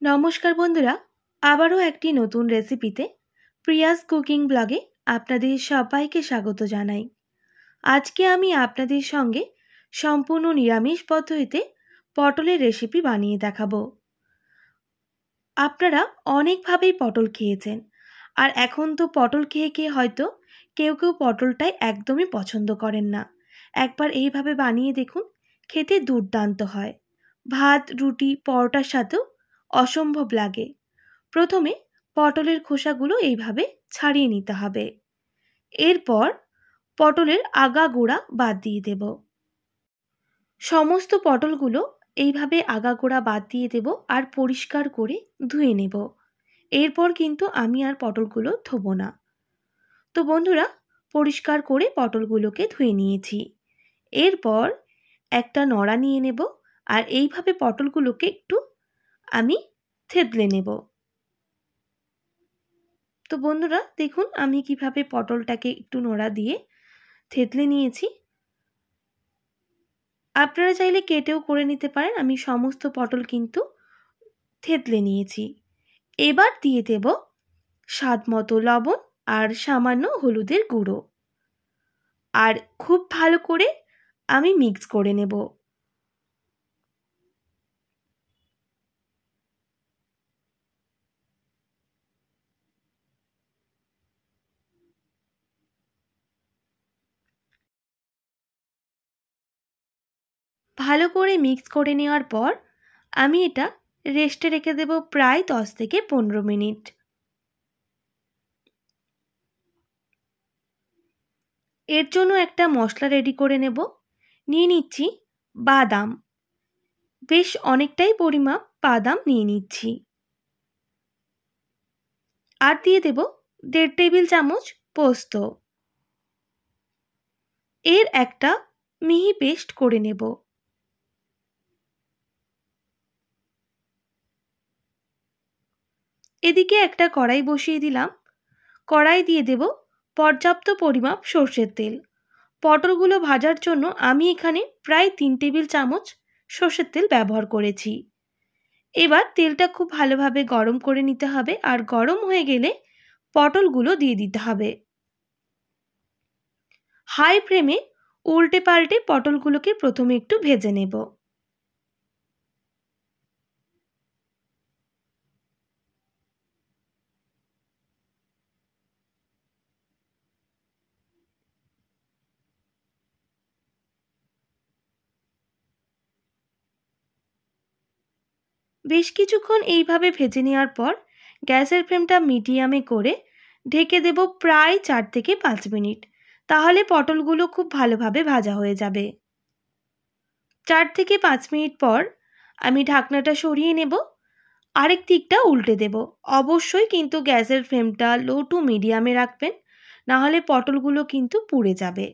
নমস্কার বন্ধুরা, আবারও একটি নতুন রেসিপিতে প্রিয়াস কুকিং ব্লগে আপনাদের সবাইকে স্বাগত জানাই। আজকে আমি আপনাদের সঙ্গে সম্পূর্ণ নিরামিষ পদ্ধতিতে পটলের রেসিপি বানিয়ে দেখাবো। আপনারা অনেকভাবেই পটল খেয়েছেন, আর এখন তো পটল খেয়ে হয়তো কেউ পটলটাই একদমই পছন্দ করেন না। একবার এইভাবে বানিয়ে দেখুন, খেতে দুর্দান্ত হয়। ভাত, রুটি, পরোটার সাথেও অসম্ভব লাগে। প্রথমে পটলের খোসাগুলো এইভাবে ছাড়িয়ে নিতে হবে। এরপর পটলের আগা গোড়া বাদ দিয়ে দেব। সমস্ত পটলগুলো এইভাবে আগা গোড়া বাদ দিয়ে দেব আর পরিষ্কার করে ধুয়ে নেব। এরপর কিন্তু আমি আর পটলগুলো ধোবো না। তো বন্ধুরা, পরিষ্কার করে পটলগুলোকে ধুয়ে নিয়েছি। এরপর একটা নড়া নিয়ে নেব আর এইভাবে পটলগুলোকে একটু আমি থেতলে নেব। তো বন্ধুরা দেখুন, আমি কিভাবে পটলটাকে একটু নোড়া দিয়ে থেতলে নিয়েছি। আপনারা চাইলে কেটেও করে নিতে পারেন। আমি সমস্ত পটল কিন্তু থেতলে নিয়েছি। এবার দিয়ে দেব স্বাদ মতো লবণ আর সামান্য হলুদের গুঁড়ো, আর খুব ভালো করে আমি মিক্স করে নেব। ভালো করে মিক্স করে নেওয়ার পর আমি এটা রেস্টে রেখে দেব প্রায় 10 থেকে 15 মিনিট। এর জন্য একটা মশলা রেডি করে নেব। নিয়ে নিচ্ছি বাদাম, বেশ অনেকটাই পরিমাপ বাদাম নিয়ে নিচ্ছি। আর দিয়ে দেব 1.5 টেবিল চামচ পোস্ত। এর একটা মিহি পেস্ট করে নেব। এদিকে একটা কড়াই বসিয়ে দিলাম। কড়াই দিয়ে দেব পর্যাপ্ত পরিমাপ সর্ষের তেল। পটলগুলো ভাজার জন্য আমি এখানে প্রায় 3 টেবিল চামচ সর্ষের তেল ব্যবহার করেছি। এবার তেলটা খুব ভালোভাবে গরম করে নিতে হবে, আর গরম হয়ে গেলে পটলগুলো দিয়ে দিতে হবে। হাই ফ্লেমে উল্টে পাল্টে পটলগুলোকে প্রথমে একটু ভেজে নেব। বেশ কিছুক্ষণ এইভাবে ভেজে নেওয়ার পর গ্যাসের ফ্লেমটা মিডিয়ামে করে ঢেকে দেব প্রায় 4 থেকে 5 মিনিট। তাহলে পটলগুলো খুব ভালোভাবে ভাজা হয়ে যাবে। 4 থেকে 5 মিনিট পর আমি ঢাকনাটা সরিয়ে নেব। আরেক দিকটা উল্টে দেব। অবশ্যই কিন্তু গ্যাসের ফ্লেমটা লো টু মিডিয়ামে রাখবেন, না হলে পটলগুলো কিন্তু পুড়ে যাবে।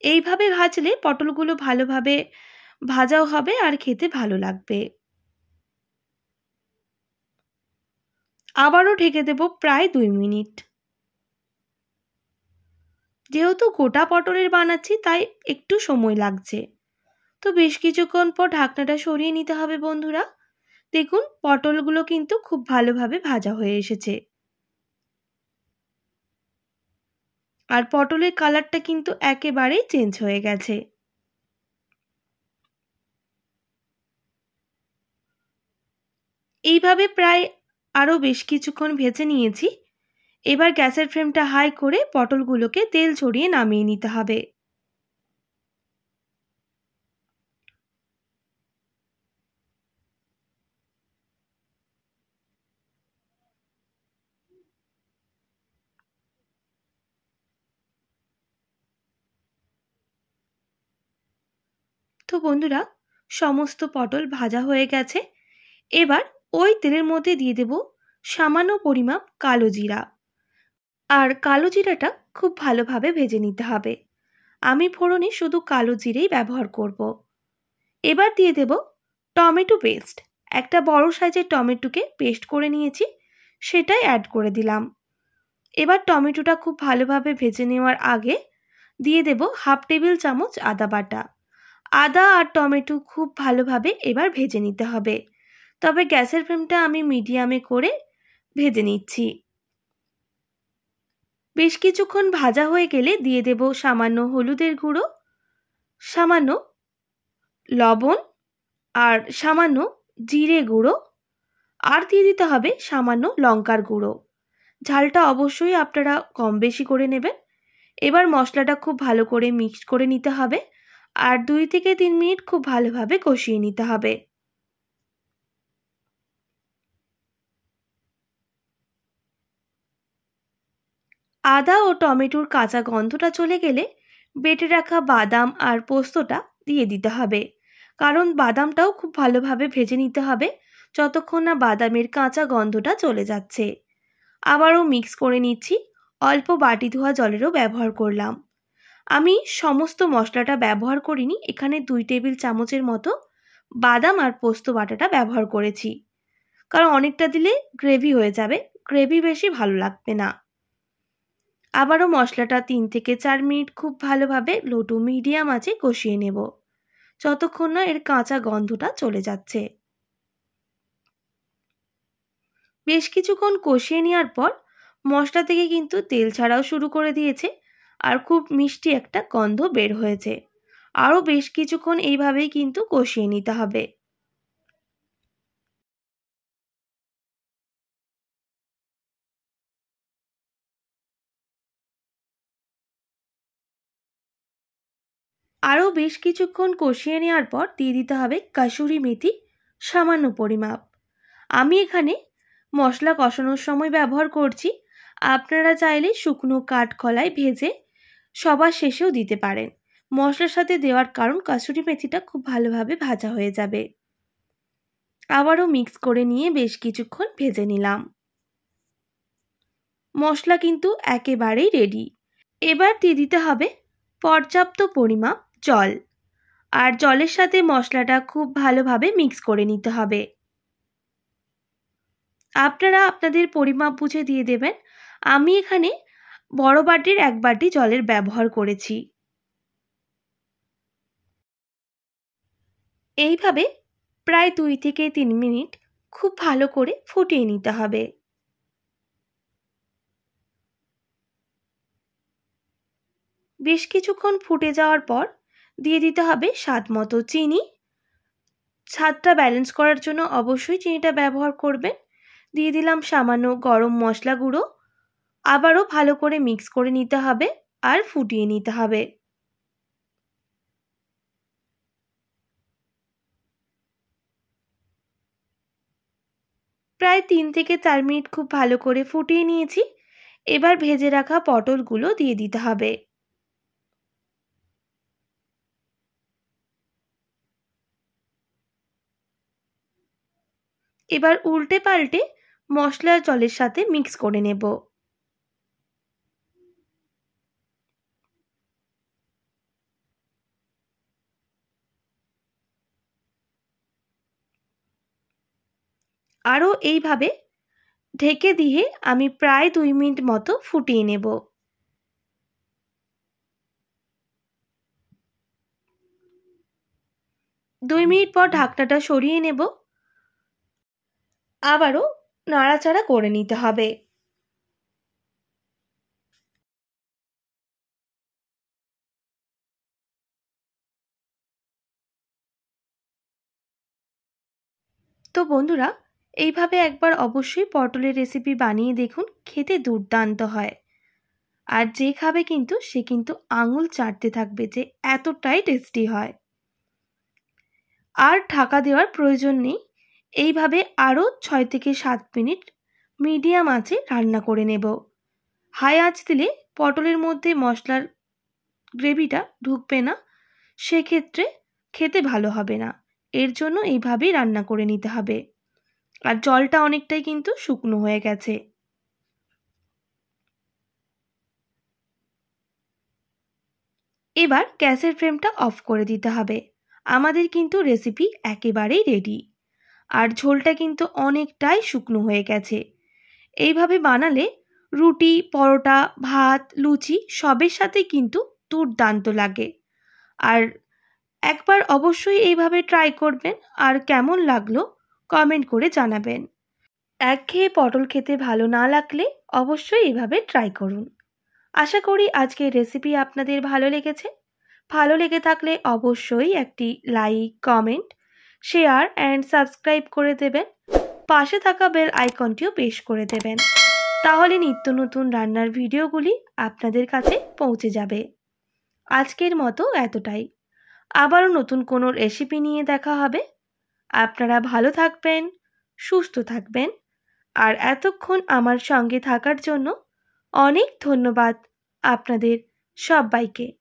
এইভাবে ভাজলে পটলগুলো ভালোভাবে ভাজাও হবে আর খেতে ভালো লাগবে। আবারও ঢেকে দেব প্রায় 2 মিনিট। যেহেতু গোটা পটলের বানাচ্ছি তাই একটু সময় লাগছে। তো বেশ কিছুক্ষণ পর ঢাকনাটা সরিয়ে নিতে হবে বন্ধুরা। দেখুন, পটলগুলো কিন্তু খুব ভালোভাবে ভাজা হয়ে এসেছে, আর পটলের কালারটা কিন্তু একেবারেই চেঞ্জ হয়ে গেছে। এইভাবে প্রায় আরও বেশ কিছুক্ষণ ভেজে নিয়েছি। এবার গ্যাসের ফ্লেমটা হাই করে পটলগুলোকে তেল ছড়িয়ে নামিয়ে নিতে হবে। তো বন্ধুরা, সমস্ত পটল ভাজা হয়ে গেছে। এবার ওই তেলের মধ্যে দিয়ে দেব সামান্য পরিমাপ কালো জিরা, আর কালো জিরাটা খুব ভালোভাবে ভেজে নিতে হবে। আমি ফোড়নে শুধু কালো জিরেই ব্যবহার করব। এবার দিয়ে দেব টমেটো পেস্ট। একটা বড় সাইজের টমেটোকে পেস্ট করে নিয়েছি, সেটাই অ্যাড করে দিলাম। এবার টমেটোটা খুব ভালোভাবে ভেজে নেওয়ার আগে দিয়ে দেব 1/2 টেবিল চামচ আদা বাটা, আদা আর টমেটো খুব ভালোভাবে এবার ভেজে নিতে হবে, তবে গ্যাসের ফ্লেমটা আমি মিডিয়ামে করে ভেজে নিচ্ছি। বেশ কিছুক্ষণ ভাজা হয়ে গেলে দিয়ে দেব সামান্য হলুদের গুঁড়ো, সামান্য লবণ আর সামান্য জিরে গুঁড়ো, আর দিয়ে দিতে হবে সামান্য লঙ্কার গুঁড়ো। ঝালটা অবশ্যই আপনারা কম বেশি করে নেবেন। এবার মশলাটা খুব ভালো করে মিক্স করে নিতে হবে আর 2 থেকে 3 মিনিট খুব ভালোভাবে কষিয়ে নিতে হবে। আদা ও টমেটোর কাঁচা গন্ধটা চলে গেলে বেটে রাখা বাদাম আর পোস্তটা দিয়ে দিতে হবে, কারণ বাদামটাও খুব ভালোভাবে ভেজে নিতে হবে যতক্ষণ না বাদামের কাঁচা গন্ধটা চলে যাচ্ছে। আবারও মিক্স করে নিচ্ছি, অল্প বাটি ধোয়া জলেরও ব্যবহার করলাম। আমি সমস্ত মশলাটা ব্যবহার করিনি, এখানে 2 টেবিল চামচের মতো বাদাম আর পোস্ত বাটাটা ব্যবহার করেছি, কারণ অনেকটা দিলে গ্রেভি হয়ে যাবে, গ্রেভি বেশি ভালো লাগবে না। আবারও মশলাটা 3 থেকে 4 মিনিট খুব ভালোভাবে লো টু মিডিয়াম আঁচে কষিয়ে নেব, যতক্ষণ না এর কাঁচা গন্ধটা চলে যাচ্ছে। বেশ কিছুক্ষণ কষিয়ে নেওয়ার পর মশলা থেকে কিন্তু তেল ছাড়াও শুরু করে দিয়েছে আর খুব মিষ্টি একটা গন্ধ বের হয়েছে। আরও বেশ কিছুক্ষণ এইভাবেই কিন্তু কষিয়ে নিতে হবে। আরও বেশ কিছুক্ষণ কষিয়ে নেওয়ার পর দিয়ে দিতে হবে কাসুরি মেথি সামান্য পরিমাপ। আমি এখানে মশলা কষানোর সময় ব্যবহার করছি, আপনারা চাইলে শুকনো কাঠখোলায় ভেজে সবার শেষেও দিতে পারেন। মশলার সাথে দেওয়ার কারণ কাসুরি মেথিটা খুব ভালোভাবে ভাজা হয়ে যাবে। আবারও মিক্স করে নিয়ে বেশ কিছুক্ষণ ভেজে নিলাম। মশলা কিন্তু একেবারেই রেডি। এবার দিয়ে দিতে হবে পর্যাপ্ত পরিমাপ জল, আর জলের সাথে মশলাটা খুব ভালোভাবে মিক্স করে নিতে হবে। আপনারা আপনাদের পরিমাপ বুঝে দিয়ে দেবেন। আমি এখানে বড় বাটির 1 বাটি জলের ব্যবহার করেছি। এইভাবে প্রায় 2 থেকে 3 মিনিট খুব ভালো করে ফুটিয়ে নিতে হবে। বেশ কিছুক্ষণ ফুটে যাওয়ার পর দিয়ে দিতে হবে স্বাদ মতো চিনি। স্বাদটা ব্যালেন্স করার জন্য অবশ্যই চিনিটা ব্যবহার করবেন। দিয়ে দিলাম সামান্য গরম মশলা গুঁড়ো। আবারও ভালো করে মিক্স করে নিতে হবে আর ফুটিয়ে নিতে হবে। প্রায় 3 থেকে 4 মিনিট খুব ভালো করে ফুটিয়ে নিয়েছি। এবার ভেজে রাখা পটলগুলো দিয়ে দিতে হবে। এবার উল্টে পাল্টে মশলার জলের সাথে মিক্স করে নেব। আরও এইভাবে ঢেকে দিয়ে আমি প্রায় 2 মিনিট মতো ফুটিয়ে নেব। 2 মিনিট পর ঢাকনাটা সরিয়ে নেব। আবারও নাড়াচাড়া করে নিতে হবে। তো বন্ধুরা, এইভাবে একবার অবশ্যই পটলের রেসিপি বানিয়ে দেখুন, খেতে দুর্দান্ত হয়। আর যে খাবে কিন্তু সে কিন্তু আঙুল চাটতে থাকবে যে এতটাই টেস্টি হয়। আর ঢাকা দেওয়ার প্রয়োজন নেই। এইভাবে আরও 6 থেকে 7 মিনিট মিডিয়াম আঁচে রান্না করে নেব। হাই আঁচ দিলে পটলের মধ্যে মশলার গ্রেভিটা ঢুকবে না, সেক্ষেত্রে খেতে ভালো হবে না। এর জন্য এইভাবেই রান্না করে নিতে হবে। আর জলটা অনেকটাই কিন্তু শুকনো হয়ে গেছে। এবার গ্যাসের ফ্লেমটা অফ করে দিতে হবে। আমাদের কিন্তু রেসিপি একেবারেই রেডি। আর ঝোলটা কিন্তু অনেকটাই শুকনো হয়ে গেছে। এইভাবে বানালে রুটি, পরোটা, ভাত, লুচি সবের সাথে কিন্তু দুর্দান্ত লাগে। আর একবার অবশ্যই এইভাবে ট্রাই করবেন আর কেমন লাগলো কমেন্ট করে জানাবেন। একঘেয়ে পটল খেতে ভালো না লাগলে অবশ্যই এইভাবে ট্রাই করুন। আশা করি আজকের রেসিপি আপনাদের ভালো লেগেছে। ভালো লেগে থাকলে অবশ্যই একটি like, comment, share and subscribe করে দেবেন। পাশে থাকা বেল আইকনটিও প্রেস করে দেবেন। তাহলে নিত্য নতুন রান্নার ভিডিওগুলি আপনাদের কাছে পৌঁছে যাবে। আজকের মতো এতটাই। আবারও নতুন কোনো রেসিপি নিয়ে দেখা হবে। আপনারা ভালো থাকবেন, সুস্থ থাকবেন। আর এতক্ষণ আমার সঙ্গে থাকার জন্য অনেক ধন্যবাদ আপনাদের সবাইকে।